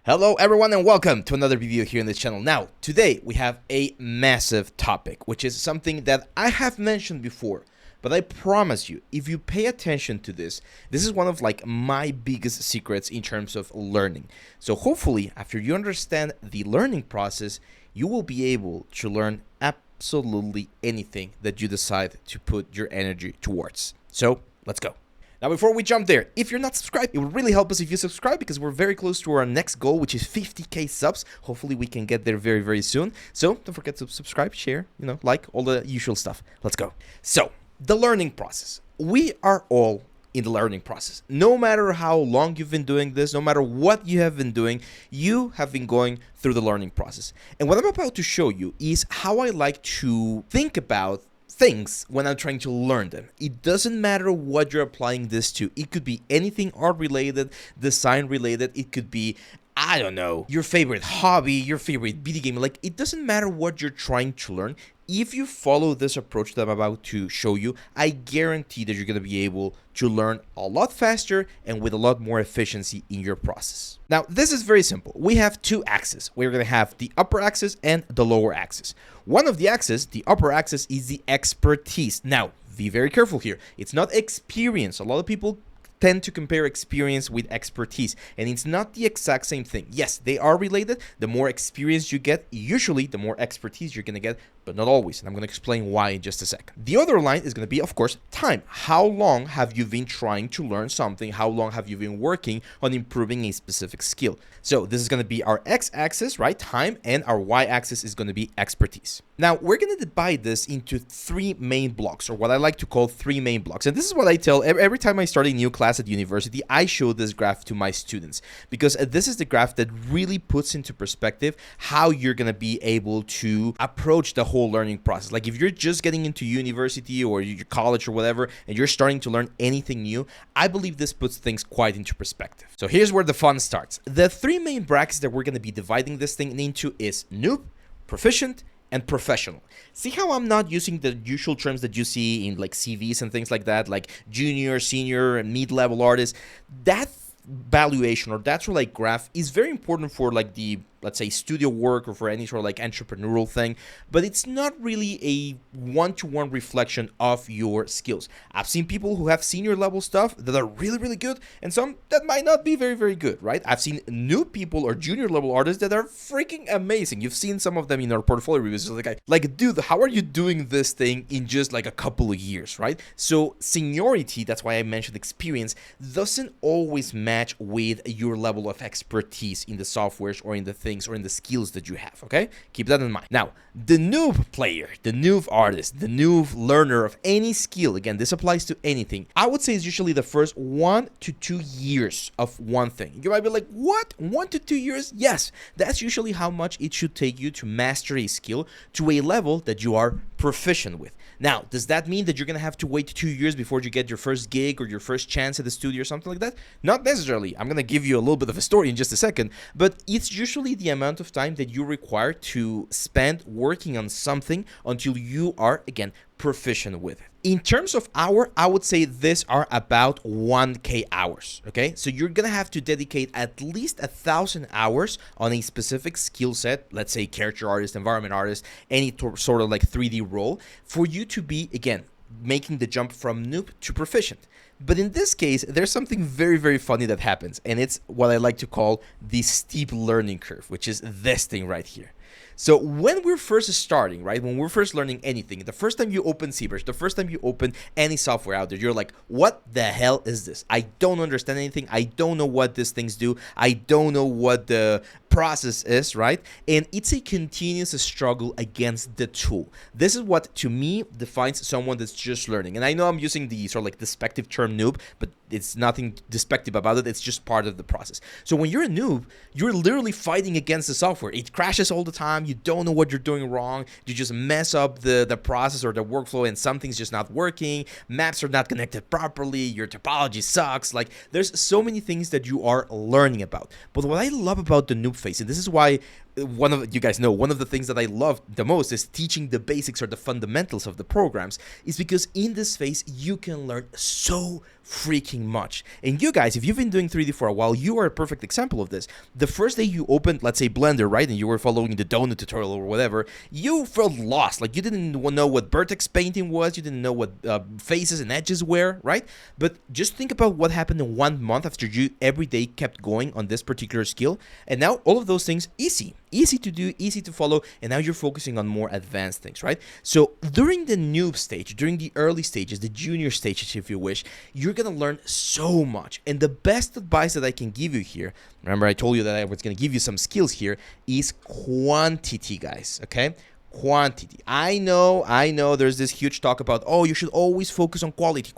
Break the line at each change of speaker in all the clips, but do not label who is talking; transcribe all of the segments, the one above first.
Hello everyone and welcome to another review here on this channel. Now, today we have a massive topic, which is something that I have mentioned before, but I promise you, if you pay attention to this is one of my biggest secrets in terms of learning. So hopefully, after you understand the learning process, you will be able to learn absolutely anything that you decide to put your energy towards. So, let's go. Now, before we jump there, if you're not subscribed, it would really help us if you subscribe because we're very close to our next goal, which is 50k subs. Hopefully, we can get there very, very soon. So, don't forget to subscribe, share, like all the usual stuff. Let's go. So, the learning process. We are all in the learning process. No matter how long you've been doing this, no matter what you have been doing, you have been going through the learning process. And what I'm about to show you is how I like to think about things when I'm trying to learn them. It doesn't matter what you're applying this to. It could be anything art related, design related. It could be, I don't know, your favorite hobby, your favorite video game. It doesn't matter what you're trying to learn. If you follow this approach that I'm about to show you, I guarantee that you're going to be able to learn a lot faster and with a lot more efficiency in your process. Now, this is very simple. We have two axes. We're going to have the upper axis and the lower axis. One of the axes, the upper axis, is the expertise. Now, be very careful here. It's not experience. A lot of people tend to compare experience with expertise, and it's not the exact same thing. Yes, they are related. The more experience you get, usually the more expertise you're going to get, but not always, and I'm going to explain why in just a second. The other line is going to be, of course, time. How long have you been trying to learn something? How long have you been working on improving a specific skill? So this is going to be our x-axis, right, time, and our y-axis is going to be expertise. Now, we're going to divide this into three main blocks, or what I like to call three main blocks. And this is what I tell every time I start a new class at university. I show this graph to my students because this is the graph that really puts into perspective how you're going to be able to approach the whole learning process. Like if you're just getting into university or your college or whatever, and you're starting to learn anything new, I believe this puts things quite into perspective. So here's where the fun starts. The three main brackets that we're going to be dividing this thing into is noob, proficient, and professional. See how I'm not using the usual terms that you see in CVs and things like that, like junior, senior, and mid-level artists. That valuation or that sort of graph is very important for the, let's say, studio work or for any sort of entrepreneurial thing, but it's not really a one-to-one reflection of your skills. I've seen people who have senior level stuff that are really, really good, and some that might not be very, very good, right? I've seen new people or junior level artists that are freaking amazing. You've seen some of them in our portfolio reviews. Like, dude, how are you doing this thing in just a couple of years, right? So seniority, that's why I mentioned experience, doesn't always match with your level of expertise in the softwares or in the things or in the skills that you have, okay? Keep that in mind. Now, the noob player, the noob artist, the noob learner of any skill, again, this applies to anything, I would say is usually the first 1 to 2 years of one thing. You might be like, what? 1 to 2 years? Yes, that's usually how much it should take you to master a skill to a level that you are proficient with. Now, does that mean that you're going to have to wait 2 years before you get your first gig or your first chance at the studio or something like that? Not necessarily. I'm going to give you a little bit of a story in just a second, but it's usually the amount of time that you require to spend working on something until you are, again, proficient with it. In terms of hour, I would say these are about 1K hours, okay? So you're gonna have to dedicate at least 1,000 hours on a specific skill set, let's say character artist, environment artist, any sort of 3D role, for you to be, again, making the jump from noob to proficient. But in this case, there's something very, very funny that happens, and it's what I like to call the steep learning curve, which is this thing right here. So when we're first starting, right, when we're first learning anything, the first time you open ZBrush, the first time you open any software out there, you're like, what the hell is this? I don't understand anything. I don't know what these things do. I don't know what the process is, right? And it's a continuous struggle against the tool. This is what, to me, defines someone that's just learning. And I know I'm using the sort of despective term noob, but it's nothing despective about it. It's just part of the process. So when you're a noob, you're literally fighting against the software. It crashes all the time. You don't know what you're doing wrong. You just mess up the process or the workflow, and something's just not working. Maps are not connected properly. Your topology sucks. There's so many things that you are learning about. But what I love about the noob phase, and this is why one of the things that I love the most is teaching the basics or the fundamentals of the programs, is because in this phase you can learn so freaking nothing much. And you guys, if you've been doing 3D for a while, you are a perfect example of this. The first day you opened, let's say, Blender, right, and you were following the donut tutorial or whatever, you felt lost. Like, you didn't know what vertex painting was, you didn't know what faces and edges were, right? But just think about what happened in 1 month after you every day kept going on this particular skill, and now all of those things easy to do, easy to follow, and now you're focusing on more advanced things, right? So during the noob stage, during the early stages, the junior stages, if you wish, you're gonna learn so much. And the best advice that I can give you here, remember I told you that I was gonna give you some skills here, is quantity, guys, okay? Quantity. I know there's this huge talk about, oh, you should always focus on quality.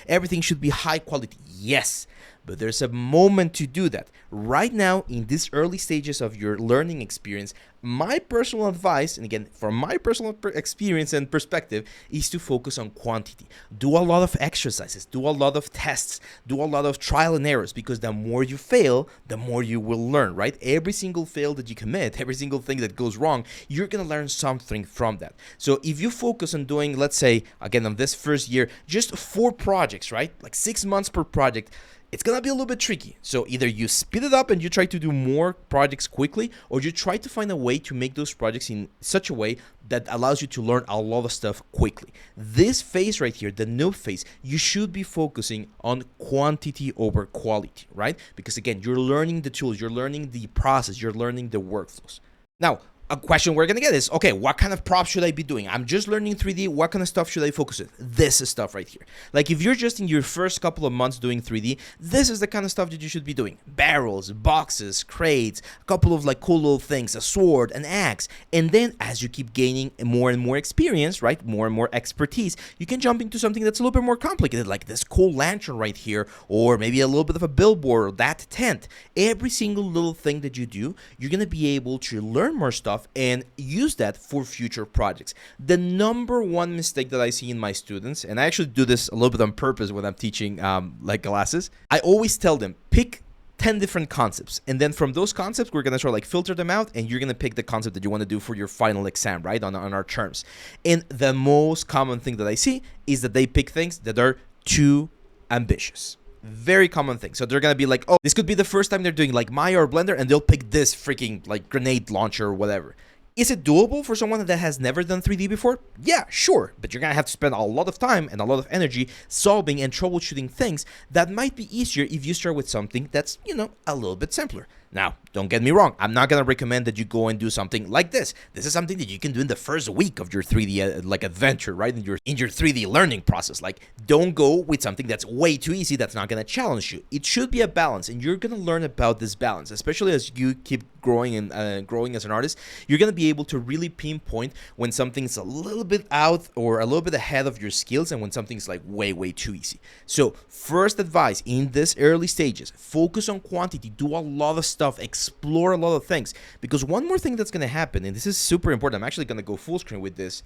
Everything should be high quality. Yes, but there's a moment to do that. Right now, in these early stages of your learning experience, my personal advice, and again, from my personal experience and perspective, is to focus on quantity. Do a lot of exercises, do a lot of tests, do a lot of trial and errors, because the more you fail, the more you will learn, right? Every single fail that you commit, every single thing that goes wrong, you're going to learn something from that. So if you focus on doing, let's say, again, on this first year, just 4 projects, right? Like 6 months per project, it's gonna be a little bit tricky. So either you speed it up and you try to do more projects quickly, or you try to find a way to make those projects in such a way that allows you to learn a lot of stuff quickly. This phase right here, the noob phase, you should be focusing on quantity over quality, right? Because again, you're learning the tools, you're learning the process, you're learning the workflows. Now, a question we're gonna get is, okay, what kind of props should I be doing? I'm just learning 3D. What kind of stuff should I focus on? This is stuff right here. Like, if you're just in your first couple of months doing 3D, this is the kind of stuff that you should be doing. Barrels, boxes, crates, a couple of like cool little things, a sword, an axe. And then as you keep gaining more and more experience, right, more and more expertise, you can jump into something that's a little bit more complicated, like this cool lantern right here, or maybe a little bit of a billboard, or that tent. Every single little thing that you do, you're gonna be able to learn more stuff and use that for future projects. The number one mistake that I see in my students, and I actually do this a little bit on purpose when I'm teaching like classes, I always tell them, pick 10 different concepts, and then from those concepts we're gonna sort of like filter them out, and you're gonna pick the concept that you want to do for your final exam, right, on our terms. And the most common thing that I see is that they pick things that are too ambitious. Very common thing. So they're gonna be like, oh, this could be the first time they're doing like Maya or Blender, and they'll pick this freaking like grenade launcher or whatever. Is it doable for someone that has never done 3D before? Yeah, sure, but you're gonna have to spend a lot of time and a lot of energy solving and troubleshooting things that might be easier if you start with something that's, you know, a little bit simpler. Now, don't get me wrong, I'm not gonna recommend that you go and do something like this. This is something that you can do in the first week of your 3D like adventure, right? In your 3D learning process. Like, don't go with something that's way too easy, that's not gonna challenge you. It should be a balance, and you're gonna learn about this balance, especially as you keep growing and growing as an artist. You're gonna be able to really pinpoint when something's a little bit out or a little bit ahead of your skills, and when something's like way too easy. So first advice in this early stages, focus on quantity, do a lot of stuff, explore a lot of things, because one more thing that's going to happen, and this is super important, I'm actually going to go full screen with this.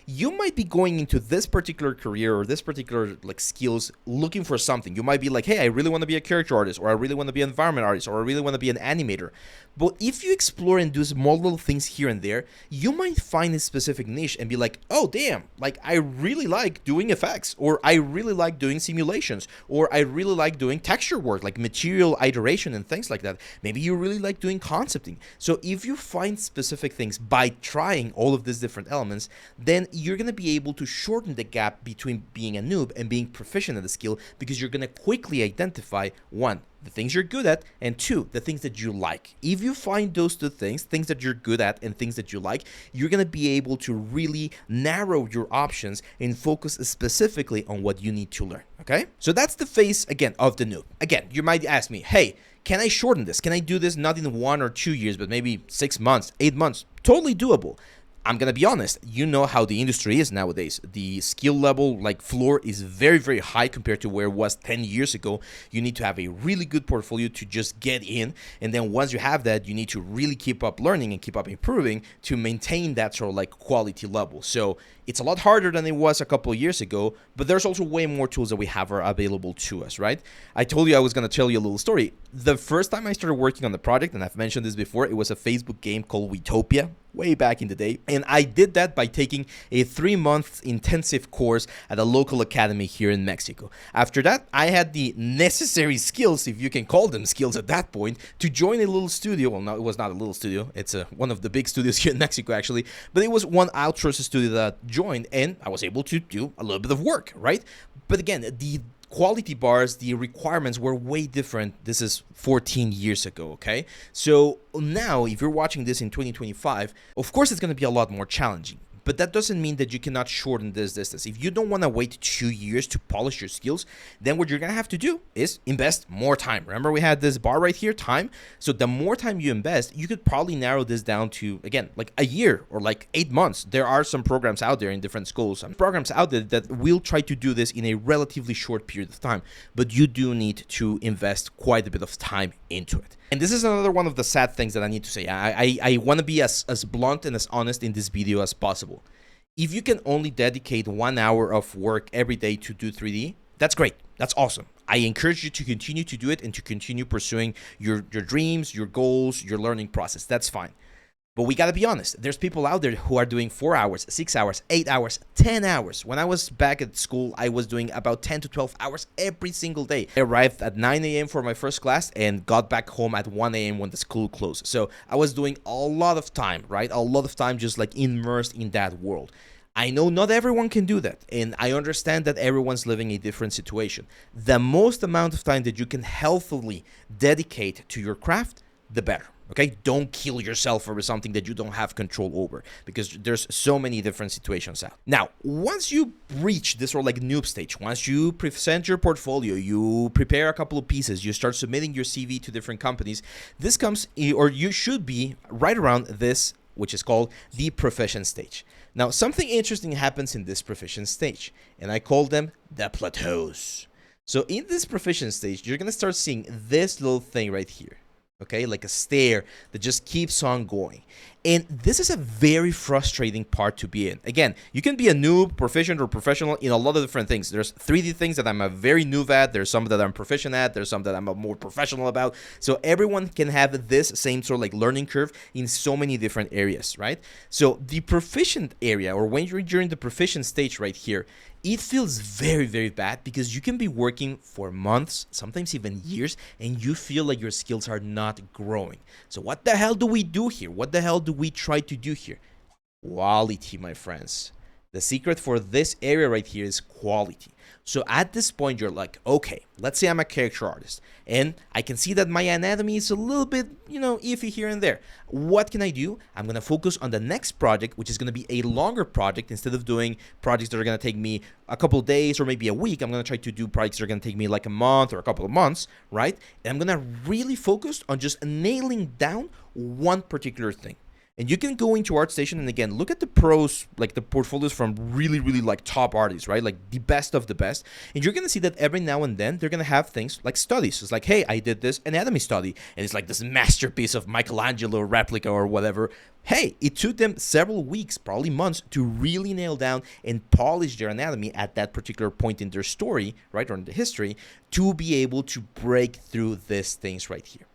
You might be going into this particular career or this particular like skills looking for something. You might be like, hey, I really want to be a character artist, or I really want to be an environment artist, or I really want to be an animator. But if you explore and do small little things here and there, you might find a specific niche and be like, oh damn, like I really like doing effects, or I really like doing simulations, or I really like doing texture work, like material iteration and things like that. Maybe you really like doing concepting. So if you find specific things by trying all of these different elements, then you're going to be able to shorten the gap between being a noob and being proficient at the skill, because you're going to quickly identify, one, the things you're good at, and two, the things that you like. If you find those two things, things that you're good at and things that you like, you're going to be able to really narrow your options and focus specifically on what you need to learn, okay? So that's the phase, again, of the noob. Again, you might ask me, hey, can I shorten this? Can I do this not in 1 or 2 years, but maybe 6 months, 8 months? Totally doable. I'm gonna be honest, you know how the industry is nowadays. The skill level, like floor, is very high compared to where it was 10 years ago. You need to have a really good portfolio to just get in, and then once you have that, you need to really keep up learning and keep up improving to maintain that sort of like quality level. So It's a lot harder than it was a couple of years ago, but there's also way more tools that we have are available to us, right? I told you I was going to tell you a little story. The first time I started working on the project, and I've mentioned this before, it was a Facebook game called Utopia, way back in the day. And I did that by taking a 3-month intensive course at a local academy here in Mexico. After that, I had the necessary skills, if you can call them skills at that point, to join a little studio. Well, no, it was not a little studio. It's one of the big studios here in Mexico, actually. But it was one outsourced studio that I joined, and I was able to do a little bit of work, right? But again, the quality bars, the requirements were way different. This is 14 years ago, okay? So now, if you're watching this in 2025, of course it's going to be a lot more challenging. But that doesn't mean that you cannot shorten this distance. If you don't want to wait 2 years to polish your skills, then what you're going to have to do is invest more time. Remember, we had this bar right here, time. So the more time you invest, you could probably narrow this down to, again, like a year or like 8 months. There are some programs out there in different schools, some programs out there that will try to do this in a relatively short period of time. But you do need to invest quite a bit of time into it. And this is another one of the sad things that I need to say. I want to be as blunt and as honest in this video as possible. If you can only dedicate 1 hour of work every day to do 3D, that's great. That's awesome. I encourage you to continue to do it and to continue pursuing your dreams, your goals, your learning process. That's fine. But we got to be honest. There's people out there who are doing 4 hours, 6 hours, 8 hours, 10 hours. When I was back at school, I was doing about 10 to 12 hours every single day. I arrived at 9 a.m. for my first class and got back home at 1 a.m. when the school closed. So I was doing a lot of time, right? A lot of time just like immersed in that world. I know not everyone can do that, and I understand that everyone's living a different situation. The most amount of time that you can healthily dedicate to your craft, the better. Okay, don't kill yourself over something that you don't have control over, because there's so many different situations out. Now, once you reach this sort of like noob stage, once you present your portfolio, you prepare a couple of pieces, you start submitting your CV to different companies, this comes, or you should be right around this, which is called the proficient stage. Now, something interesting happens in this proficient stage, and I call them the plateaus. So in this proficient stage, you're going to start seeing this little thing right here. Okay, like a stair that just keeps on going. And this is a very frustrating part to be in. Again, you can be a noob, proficient, or professional in a lot of different things. There's 3D things that I'm a very noob at. There's some that I'm proficient at. There's some that I'm a more professional about. So everyone can have this same sort of like learning curve in so many different areas, right? So the proficient area, or when you're during the proficient stage right here, it feels very, very bad because you can be working for months, sometimes even years, and you feel like your skills are not growing. So what the hell do we do here? What the hell do we try to do here? Quality, my friends. The secret for this area right here is quality. So at this point, you're like, okay, let's say I'm a character artist, and I can see that my anatomy is a little bit, iffy here and there. What can I do? I'm going to focus on the next project, which is going to be a longer project. Instead of doing projects that are going to take me a couple of days or maybe a week, I'm going to try to do projects that are going to take me like a month or a couple of months, right? And I'm going to really focus on just nailing down one particular thing. And you can go into ArtStation and again, look at the pros, like the portfolios from really, really like top artists, right? Like the best of the best. And you're going to see that every now and then they're going to have things like studies. It's like, hey, I did this anatomy study. And it's like this masterpiece of Michelangelo replica or whatever. Hey, it took them several weeks, probably months, to really nail down and polish their anatomy at that particular point in their story, right? Or in the history, to be able to break through these things right here.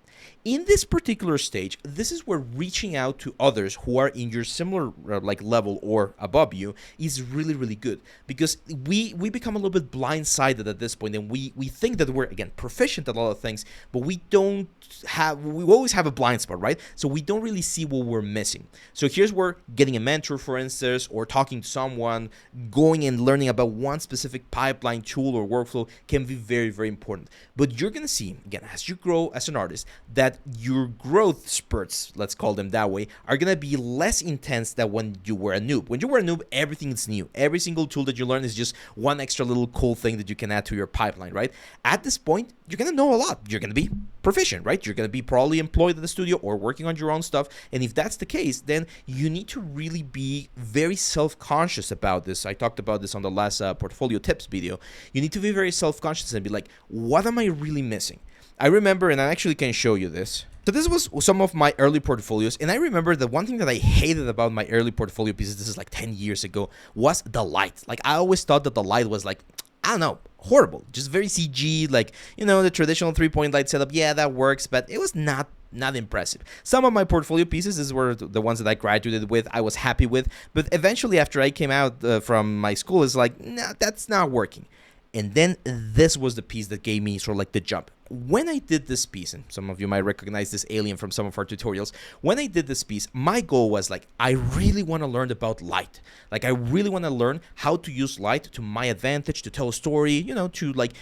In this particular stage, this is where reaching out to others who are in your similar like level or above you is really, really good, because we become a little bit blindsided at this point, and we think that we're, again, proficient at a lot of things, but we always have a blind spot, right? So we don't really see what we're missing. So here's where getting a mentor, for instance, or talking to someone, going and learning about one specific pipeline, tool, or workflow can be very, very important. But you're going to see, again, as you grow as an artist, that your growth spurts, let's call them that way, are going to be less intense than when you were a noob. When you were a noob, everything is new. Every single tool that you learn is just one extra little cool thing that you can add to your pipeline, right? At this point, you're going to know a lot. You're going to be proficient, right? You're going to be probably employed at the studio or working on your own stuff. And if that's the case, then you need to really be very self-conscious about this. I talked about this on the last portfolio tips video. You need to be very self-conscious and be like, what am I really missing? I remember, and I actually can show you this. So this was some of my early portfolios, and I remember the one thing that I hated about my early portfolio pieces, this is like 10 years ago, was the light. Like, I always thought that the light was like, I don't know, horrible, just very CG, like, you know, the traditional 3-point light setup, yeah, that works, but it was not impressive. Some of my portfolio pieces, these were the ones that I graduated with, I was happy with, but eventually after I came out from my school, it's like, no, that's not working. And then this was the piece that gave me sort of like the jump. When I did this piece, and some of you might recognize this alien from some of our tutorials, when I did this piece, my goal was like, I really want to learn about light. Like, I really want to learn how to use light to my advantage, to tell a story, you know, to like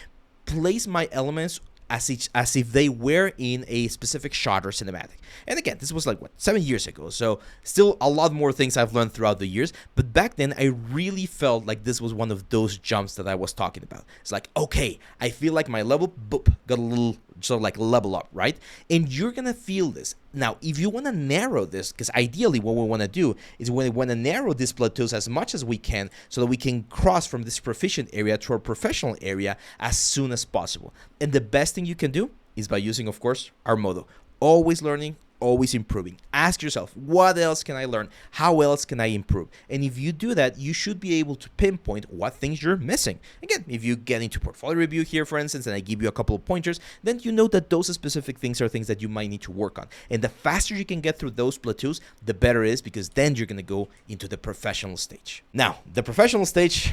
place my elements as if they were in a specific shot or cinematic. And again, this was like, what, 7 years ago, so still a lot more things I've learned throughout the years, but back then I really felt like this was one of those jumps that I was talking about. It's like, okay, I feel like my level, boop, got a little sort of like level up, right? And you're gonna feel this. Now, if you want to narrow this, because ideally what we want to do is we want to narrow these plateaus as much as we can so that we can cross from this proficient area to our professional area as soon as possible. And the best thing you can do is by using, of course, our motto: always learning, always improving. Ask yourself, what else can I learn? How else can I improve? And if you do that, you should be able to pinpoint what things you're missing. Again, if you get into portfolio review here, for instance, and I give you a couple of pointers, then you know that those specific things are things that you might need to work on. And the faster you can get through those plateaus, the better it is, because then you're going to go into the professional stage. Now, the professional stage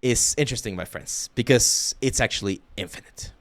is interesting, my friends, because it's actually infinite.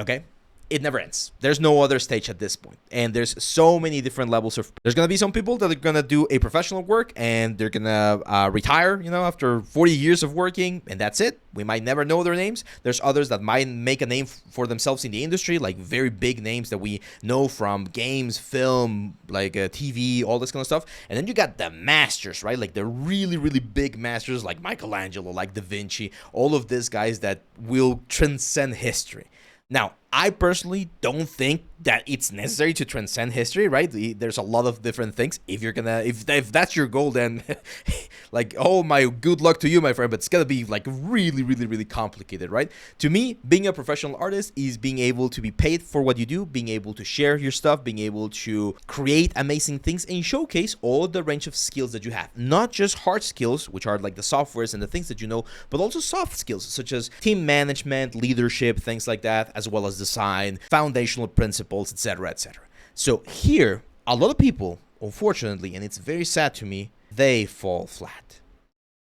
Okay? It never ends. There's no other stage at this point. And there's so many different levels of... There's going to be some people that are going to do a professional work and they're going to retire, you know, after 40 years of working, and that's it. We might never know their names. There's others that might make a name for themselves in the industry, like very big names that we know from games, film, like TV, all this kind of stuff. And then you got the masters, right? Like the really, really big masters like Michelangelo, like Da Vinci, all of these guys that will transcend history. Now, I personally don't think that it's necessary to transcend history, right? There's a lot of different things. If you're gonna, if that's your goal, then like, oh my, good luck to you, my friend. But it's gonna be like really, really, really complicated, right? To me, being a professional artist is being able to be paid for what you do, being able to share your stuff, being able to create amazing things and showcase all the range of skills that you have. Not just hard skills, which are like the softwares and the things that you know, but also soft skills such as team management, leadership, things like that, as well as design, foundational principles, etc., etc. So here, a lot of people, unfortunately, and it's very sad to me, they fall flat.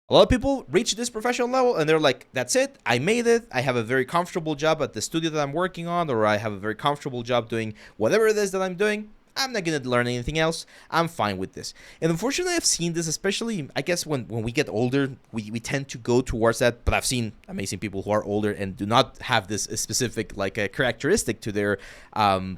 A lot of people reach this professional level and they're like, that's it, I made it, I have a very comfortable job at the studio that I'm working on, or I have a very comfortable job doing whatever it is that I'm doing. I'm not going to learn anything else. I'm fine with this. And unfortunately, I've seen this, especially, I guess, when we get older, we tend to go towards that. But I've seen amazing people who are older and do not have this specific, like, a characteristic to their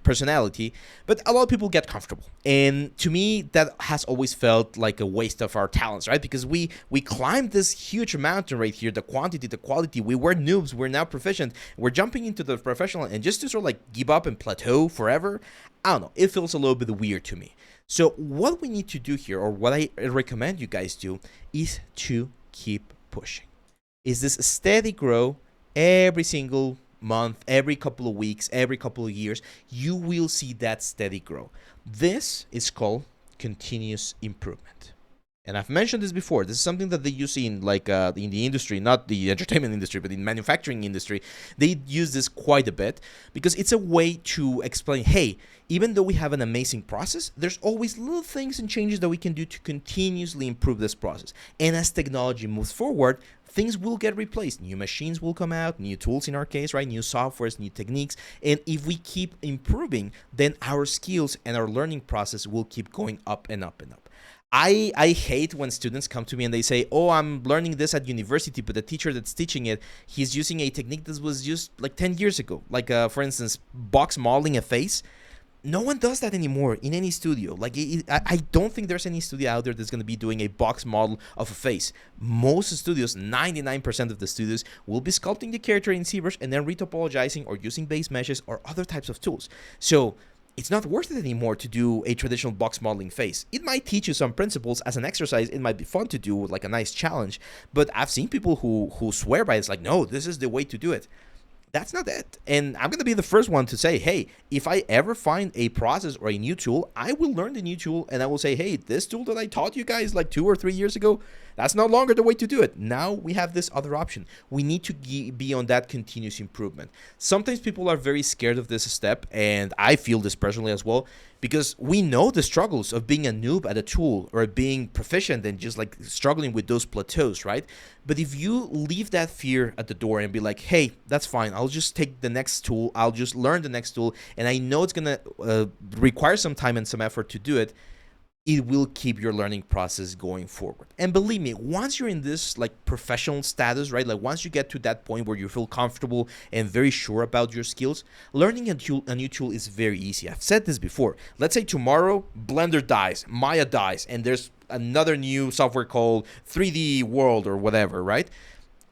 personality. But a lot of people get comfortable. And to me, that has always felt like a waste of our talents, right? Because we climbed this huge mountain right here, the quantity, the quality. We were noobs. We're now proficient. We're jumping into the professional. And just to sort of, like, give up and plateau forever, I don't know, it feels a little bit weird to me. So what we need to do here, or what I recommend you guys do, is to keep pushing. Is this steady grow every single month, every couple of weeks, every couple of years, you will see that steady grow. This is called continuous improvement. And I've mentioned this before. This is something that they use in like in the industry, not the entertainment industry, but in manufacturing industry. They use this quite a bit because it's a way to explain, hey, even though we have an amazing process, there's always little things and changes that we can do to continuously improve this process. And as technology moves forward, things will get replaced. New machines will come out, new tools in our case, right? New softwares, new techniques. And if we keep improving, then our skills and our learning process will keep going up and up and up. I hate when students come to me and they say, oh, I'm learning this at university, but the teacher that's teaching it, he's using a technique that was used like 10 years ago. Like, for instance, box modeling a face. No one does that anymore in any studio. Like, I don't think there's any studio out there that's going to be doing a box model of a face. Most studios, 99% of the studios, will be sculpting the character in ZBrush and then retopologizing or using base meshes or other types of tools. So it's not worth it anymore to do a traditional box modeling face. It might teach you some principles as an exercise. It might be fun to do, like a nice challenge. But I've seen people who swear by it. It's like, no, this is the way to do it. That's not it. And I'm going to be the first one to say, hey, if I ever find a process or a new tool, I will learn the new tool and I will say, hey, this tool that I taught you guys like 2 or 3 years ago, that's no longer the way to do it. Now we have this other option. We need to be on that continuous improvement. Sometimes people are very scared of this step, and I feel this personally as well, because we know the struggles of being a noob at a tool or being proficient and just like struggling with those plateaus, right? But if you leave that fear at the door and be like, hey, that's fine, I'll just take the next tool, I'll just learn the next tool, and I know it's gonna require some time and some effort to do it, it will keep your learning process going forward. And believe me, once you're in this like professional status, right? Like once you get to that point where you feel comfortable and very sure about your skills, learning a new tool is very easy. I've said this before. Let's say tomorrow Blender dies, Maya dies, and there's another new software called 3D World or whatever, right?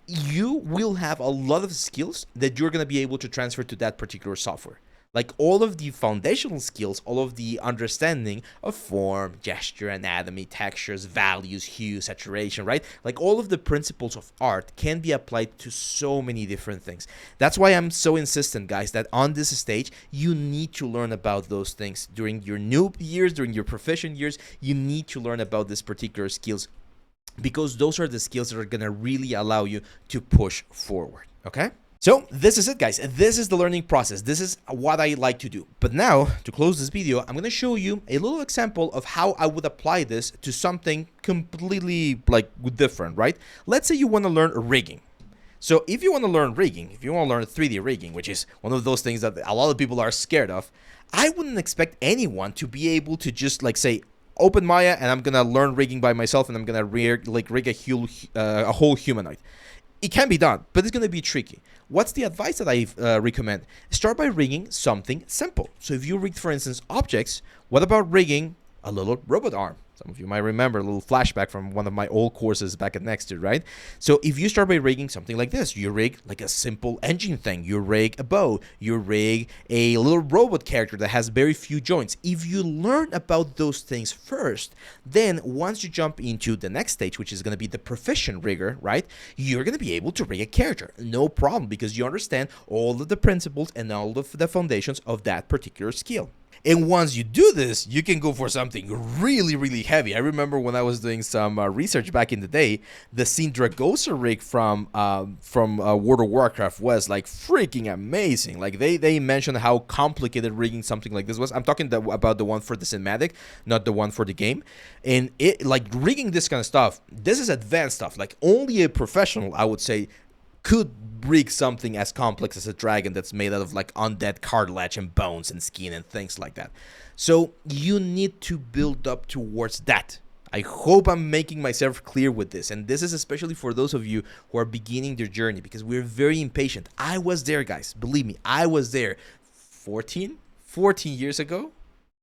You will have a lot of skills that you're going to be able to transfer to that particular software. Like all of the foundational skills, all of the understanding of form, gesture, anatomy, textures, values, hue, saturation, right? Like all of the principles of art can be applied to so many different things. That's why I'm so insistent, guys, that on this stage, you need to learn about those things. During your noob years, during your proficient years, you need to learn about these particular skills, because those are the skills that are going to really allow you to push forward, okay? So this is it, guys. This is the learning process. This is what I like to do. But now, to close this video, I'm going to show you a little example of how I would apply this to something completely like different, right? Let's say you want to learn rigging. So if you want to learn rigging, if you want to learn 3D rigging, which is one of those things that a lot of people are scared of, I wouldn't expect anyone to be able to just like say, open Maya and I'm going to learn rigging by myself and I'm going to rig a whole humanoid. It can be done, but it's going to be tricky. What's the advice that I recommend? Start by rigging something simple. So if you rig, for instance, objects, what about rigging a little robot arm? Some of you might remember a little flashback from one of my old courses back at Nexted, right? So if you start by rigging something like this, you rig like a simple engine thing, you rig a bow, you rig a little robot character that has very few joints. If you learn about those things first, then once you jump into the next stage, which is going to be the proficient rigger, right? You're going to be able to rig a character, no problem, because you understand all of the principles and all of the foundations of that particular skill. And once you do this, you can go for something really, really heavy. I remember when I was doing some research back in the day, the Sindragosa rig from World of Warcraft was like freaking amazing. Like they mentioned how complicated rigging something like this was. I'm talking about the one for the cinematic, not the one for the game. And it like rigging this kind of stuff, this is advanced stuff. Like only a professional, I would say, could rig something as complex as a dragon that's made out of like undead cartilage and bones and skin and things like that. So you need to build up towards that. I hope I'm making myself clear with this, and this is especially for those of you who are beginning their journey, because we're very impatient. I was there, guys. Believe me, I was there 14 years ago.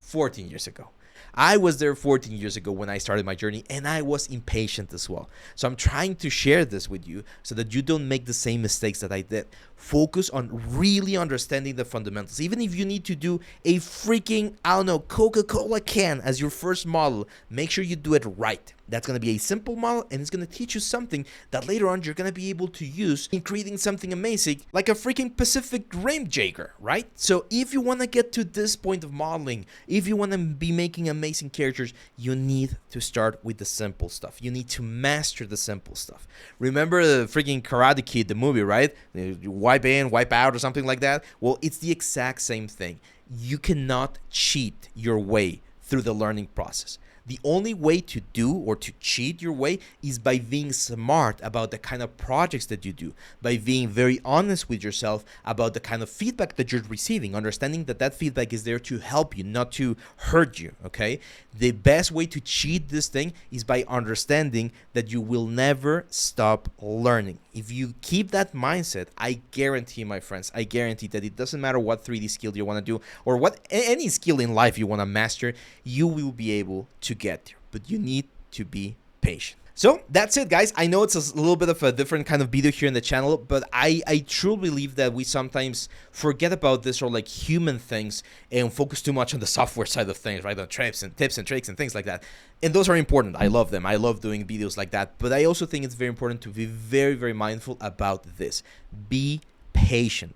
14 years ago. I was there 14 years ago when I started my journey, and I was impatient as well. So I'm trying to share this with you so that you don't make the same mistakes that I did. Focus on really understanding the fundamentals. Even if you need to do a freaking, I don't know, Coca-Cola can as your first model, make sure you do it right. That's going to be a simple model, and it's going to teach you something that later on you're going to be able to use in creating something amazing like a freaking Pacific Rim Jaeger, right? So if you want to get to this point of modeling, if you want to be making amazing characters, you need to start with the simple stuff. You need to master the simple stuff. Remember the freaking Karate Kid, the movie, right? Wipe in, wipe out, or something like that? Well, it's the exact same thing. You cannot cheat your way through the learning process. The only way to do or to cheat your way is by being smart about the kind of projects that you do, by being very honest with yourself about the kind of feedback that you're receiving, understanding that that feedback is there to help you, not to hurt you, okay? The best way to cheat this thing is by understanding that you will never stop learning. If you keep that mindset, I guarantee, my friends, I guarantee that it doesn't matter what 3D skill you want to do or what any skill in life you want to master, you will be able to get there. But you need to be patient. So that's it, guys. I know it's a little bit of a different kind of video here in the channel, but I truly believe that we sometimes forget about this or like human things and focus too much on the software side of things, right? On tips and tricks and things like that. And those are important. I love them. I love doing videos like that. But I also think it's very important to be very, very mindful about this. Be patient.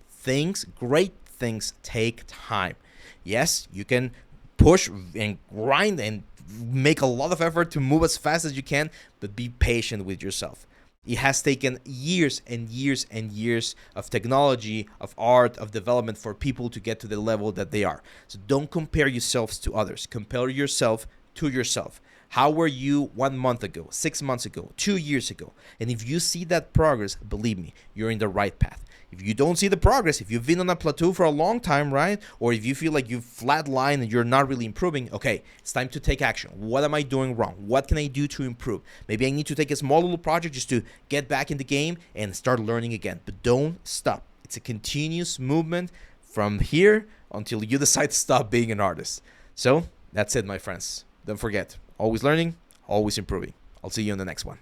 great things take time. Yes, you can push and grind and make a lot of effort to move as fast as you can, but be patient with yourself. It has taken years and years and years of technology, of art, of development for people to get to the level that they are. So don't compare yourselves to others. Compare yourself to yourself. How were you 1 month ago, 6 months ago, 2 years ago? And if you see that progress, believe me, you're in the right path. If you don't see the progress, if you've been on a plateau for a long time, right? Or if you feel like you've flatlined and you're not really improving, okay, it's time to take action. What am I doing wrong? What can I do to improve? Maybe I need to take a small little project just to get back in the game and start learning again. But don't stop. It's a continuous movement from here until you decide to stop being an artist. So that's it, my friends. Don't forget, always learning, always improving. I'll see you in the next one.